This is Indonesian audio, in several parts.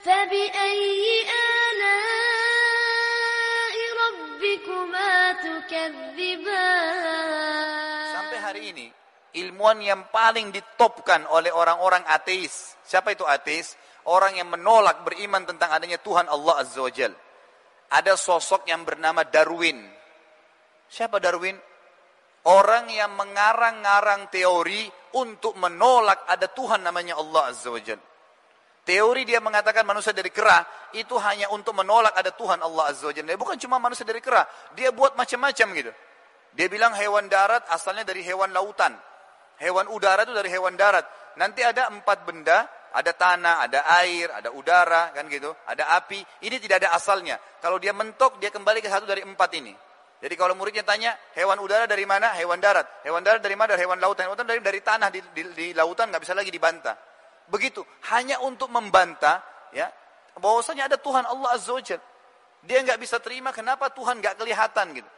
فبأي آلاء ربكما تكذبان. Sampai hari ini, ilmuwan yang paling ditopkan oleh orang-orang ateis. Siapa itu ateis? Orang yang menolak beriman tentang adanya Tuhan Allah Azza wa Jal. Ada sosok yang bernama Darwin. Siapa Darwin? Orang yang mengarang-ngarang teori untuk menolak ada Tuhan namanya Allah Azza wa Jal. Teori dia mengatakan manusia dari kera itu hanya untuk menolak ada Tuhan Allah Azza wa Jalla. Bukan cuma manusia dari kera, dia buat macam-macam gitu. Dia bilang hewan darat asalnya dari hewan lautan. Hewan udara itu dari hewan darat. Nanti ada 4 benda, ada tanah, ada air, ada udara, kan gitu, ada api. Ini tidak ada asalnya. Kalau dia mentok, dia kembali ke satu dari 4 ini. Jadi kalau muridnya tanya, hewan udara dari mana? Hewan darat. Hewan darat dari mana? Dari hewan lautan. Hewan lautan dari tanah di lautan, nggak bisa lagi dibantah. Begitu, hanya untuk membantah, ya, bahwasanya ada Tuhan Allah Azza wa Jalla. Dia nggak bisa terima kenapa Tuhan nggak kelihatan gitu.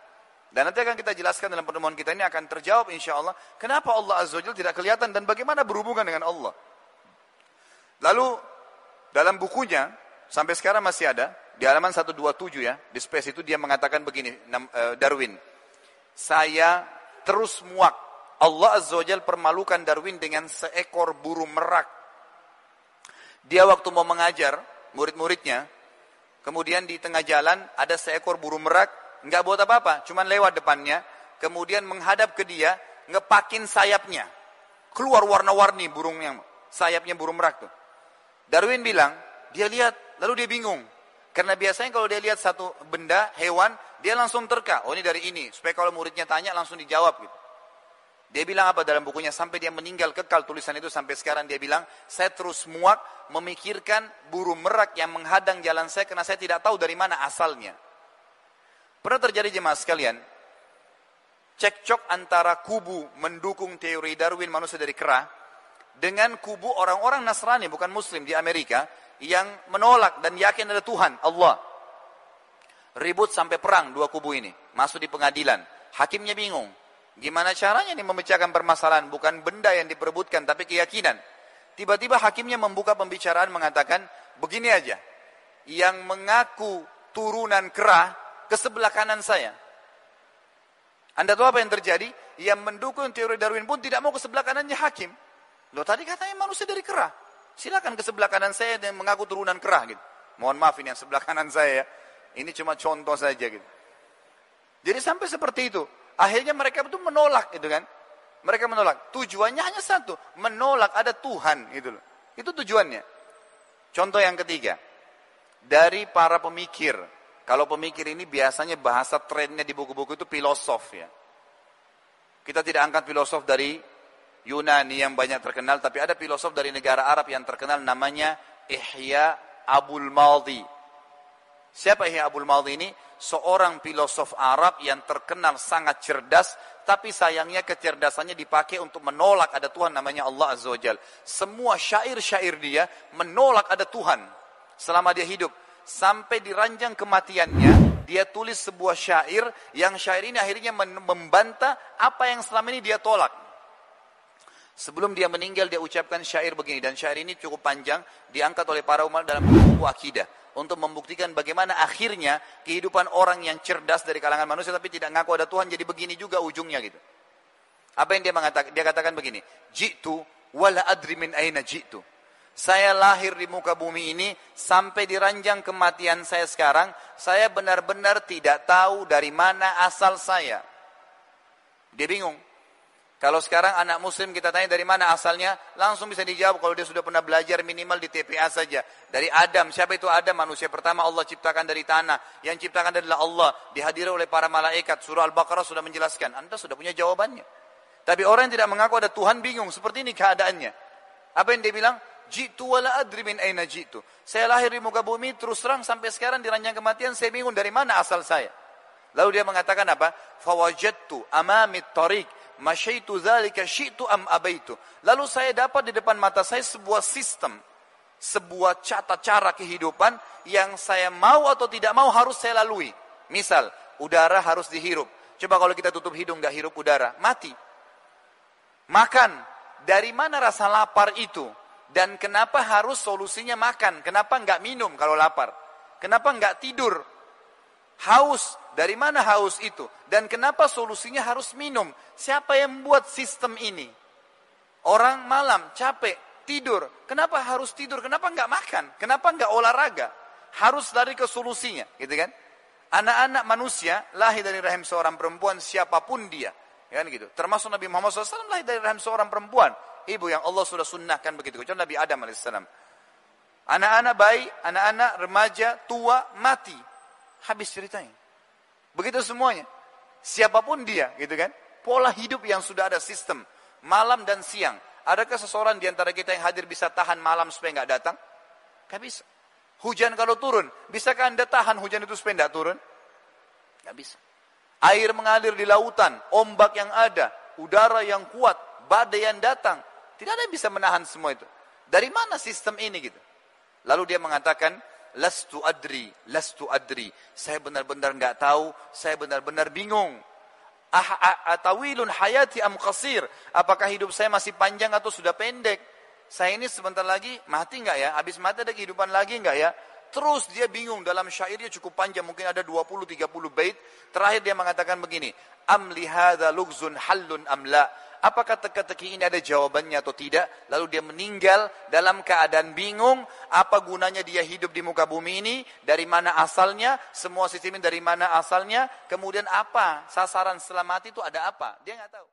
Dan nanti akan kita jelaskan dalam pertemuan kita ini akan terjawab insya Allah kenapa Allah Azza wa Jalla tidak kelihatan dan bagaimana berhubungan dengan Allah. Lalu dalam bukunya sampai sekarang masih ada di halaman 127 ya, di space itu dia mengatakan begini, Darwin, saya terus muak. Allah Azza wa Jalla permalukan Darwin dengan seekor burung merak. Dia waktu mau mengajar murid-muridnya, kemudian di tengah jalan ada seekor burung merak, nggak buat apa-apa, cuman lewat depannya, kemudian menghadap ke dia, ngepakin sayapnya, keluar warna-warni burungnya, sayapnya burung merak tuh. Darwin bilang, dia lihat, lalu dia bingung, karena biasanya kalau dia lihat satu benda, hewan, dia langsung terka, oh ini dari ini, supaya kalau muridnya tanya langsung dijawab gitu. Dia bilang apa dalam bukunya, sampai dia meninggal kekal tulisan itu sampai sekarang dia bilang, saya terus muak memikirkan burung merak yang menghadang jalan saya karena saya tidak tahu dari mana asalnya. Pernah terjadi jemaah sekalian, cekcok antara kubu mendukung teori Darwin manusia dari kera dengan kubu orang-orang Nasrani bukan Muslim di Amerika yang menolak dan yakin ada Tuhan Allah. Ribut sampai perang dua kubu ini, masuk di pengadilan. Hakimnya bingung. Gimana caranya nih memecahkan permasalahan? Bukan benda yang diperebutkan, tapi keyakinan. Tiba-tiba hakimnya membuka pembicaraan mengatakan, begini aja, yang mengaku turunan kera ke sebelah kanan saya. Anda tahu apa yang terjadi? Yang mendukung teori Darwin pun tidak mau ke sebelah kanannya hakim. Loh tadi katanya manusia dari kera. Silakan ke sebelah kanan saya yang mengaku turunan kera. Gitu. Mohon maaf ini yang sebelah kanan saya ya. Ini cuma contoh saja gitu. Jadi sampai seperti itu. Akhirnya mereka itu menolak itu kan. Mereka menolak. Tujuannya hanya satu, menolak ada Tuhan gitu loh. Itu tujuannya. Contoh yang ketiga. Dari para pemikir. Kalau pemikir ini biasanya bahasa trennya di buku-buku itu filosof ya. Kita tidak angkat filosof dari Yunani yang banyak terkenal, tapi ada filosof dari negara Arab yang terkenal namanya Ihya Abul Maldi. Siapa Ihya Abul Maldi ini? Seorang filosof Arab yang terkenal sangat cerdas, tapi sayangnya kecerdasannya dipakai untuk menolak ada Tuhan namanya Allah Azza wa Jalla. Semua syair-syair dia menolak ada Tuhan selama dia hidup. Sampai di ranjang kematiannya, dia tulis sebuah syair, yang syair ini akhirnya membantah apa yang selama ini dia tolak. Sebelum dia meninggal, dia ucapkan syair begini, dan syair ini cukup panjang, diangkat oleh para ulama dalam buku akidah. Untuk membuktikan bagaimana akhirnya kehidupan orang yang cerdas dari kalangan manusia tapi tidak ngaku ada Tuhan jadi begini juga ujungnya gitu. Apa yang dia mengatakan? Dia katakan begini, jitu wala adri min aina jitu. Saya lahir di muka bumi ini sampai di ranjang kematian saya sekarang, saya benar-benar tidak tahu dari mana asal saya. Dia bingung. Kalau sekarang anak muslim kita tanya dari mana asalnya, langsung bisa dijawab kalau dia sudah pernah belajar minimal di TPA saja. Dari Adam, siapa itu Adam? Manusia pertama Allah ciptakan dari tanah. Yang ciptakan adalah Allah, dihadiri oleh para malaikat. Surah Al-Baqarah sudah menjelaskan. Anda sudah punya jawabannya. Tapi orang yang tidak mengaku ada Tuhan bingung, seperti ini keadaannya. Apa yang dia bilang? Jitu wala adri min aina jitu. Saya lahir di muka bumi, terus terang sampai sekarang di ranjang kematian, saya bingung dari mana asal saya. Lalu dia mengatakan apa? Fawajadtu amami tariq. Masyaitu dzalika syi'tu am abaitu. Lalu saya dapat di depan mata saya sebuah sistem, sebuah tata cara kehidupan yang saya mau atau tidak mau harus saya lalui. Misal, udara harus dihirup. Coba kalau kita tutup hidung nggak hirup udara, mati. Makan, dari mana rasa lapar itu? Dan kenapa harus solusinya makan? Kenapa nggak minum kalau lapar? Kenapa nggak tidur? Haus, dari mana haus itu? Dan kenapa solusinya harus minum? Siapa yang membuat sistem ini? Orang malam capek, tidur. Kenapa harus tidur? Kenapa nggak makan? Kenapa nggak olahraga? Harus lari ke solusinya, gitu kan? Anak-anak manusia lahir dari rahim seorang perempuan siapapun dia, kan gitu. Termasuk Nabi Muhammad SAW lahir dari rahim seorang perempuan, ibu yang Allah sudah sunnahkan begitu. Contoh Nabi Adam alaihissalam. Anak-anak bayi, anak-anak remaja, tua, mati. Habis ceritanya. Begitu semuanya. Siapapun dia, gitu kan? Pola hidup yang sudah ada sistem. Malam dan siang. Adakah seseorang di antara kita yang hadir bisa tahan malam supaya nggak datang? Nggak bisa. Hujan kalau turun, bisakah Anda tahan hujan itu supaya nggak turun? Nggak bisa. Air mengalir di lautan, ombak yang ada, udara yang kuat, badai yang datang. Tidak ada yang bisa menahan semua itu. Dari mana sistem ini gitu? Lalu dia mengatakan, lastu adri. Saya benar-benar nggak tahu, saya benar-benar bingung. Atawilun hayati am qasir. Apakah hidup saya masih panjang atau sudah pendek? Saya ini sebentar lagi mati nggak ya? Habis mati ada kehidupan lagi nggak ya? Terus dia bingung, dalam syairnya cukup panjang, mungkin ada 20-30 bait. Terakhir dia mengatakan begini, am lihadza lughzun hallun am la? Apakah teka-teki ini ada jawabannya atau tidak? Lalu dia meninggal dalam keadaan bingung. Apa gunanya dia hidup di muka bumi ini? Dari mana asalnya? Semua sistem ini dari mana asalnya? Kemudian apa? Sasaran setelah mati itu ada apa? Dia nggak tahu.